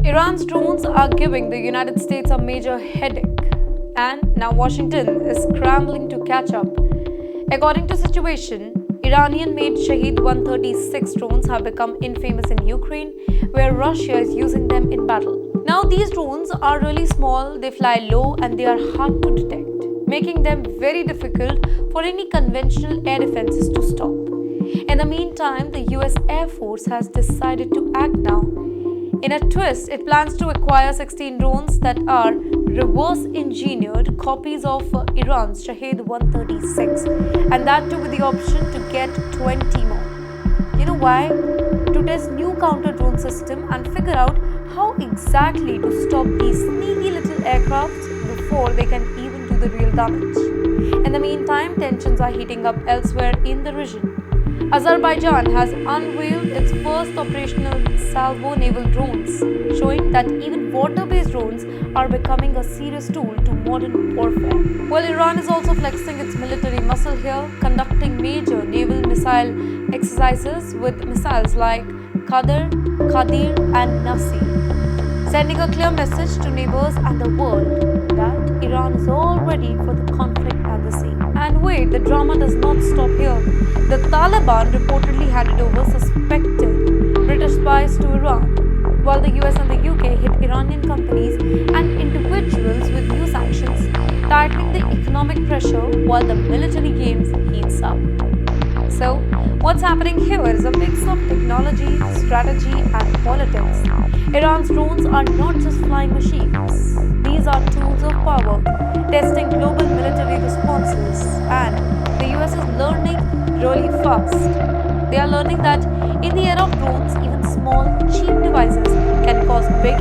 Iran's drones are giving the United States a major headache, and now Washington is scrambling to catch up. According to Situation, Iranian-made Shahed-136 drones have become infamous in Ukraine, where Russia is using them in battle. Now, these drones are really small, they fly low, and they are hard to detect, making them very difficult for any conventional air defenses to stop. In the meantime, the US Air Force has decided to act now. In a twist, it plans to acquire 16 drones that are reverse engineered copies of Iran's Shahed 136, and that too with the option to get 20 more. You know why? To test new counter drone system and figure out how exactly to stop these sneaky little aircrafts before they can even do the real damage. In the meantime, tensions are heating up elsewhere in the region. Azerbaijan has unveiled its first operational salvo naval drones, showing that even water-based drones are becoming a serious tool to modern warfare. While Iran is also flexing its military muscle here, conducting major naval missile exercises with missiles like Qadr, Qadir, and Nasi, sending a clear message to neighbors and the world that Iran is all ready for the conflict at the sea. And wait, the drama does not stop here. The Taliban reportedly handed over suspected British spies to Iran, while the US and the UK hit Iranian companies and individuals with new sanctions, tightening the economic pressure while the military games heats up. So, what's happening here is a mix of technology, strategy, and politics. Iran's drones are not just flying machines. These are tools of power, testing global military responses, and the US is learning really fast. They are learning that in the era of drones, even small, cheap devices can cause big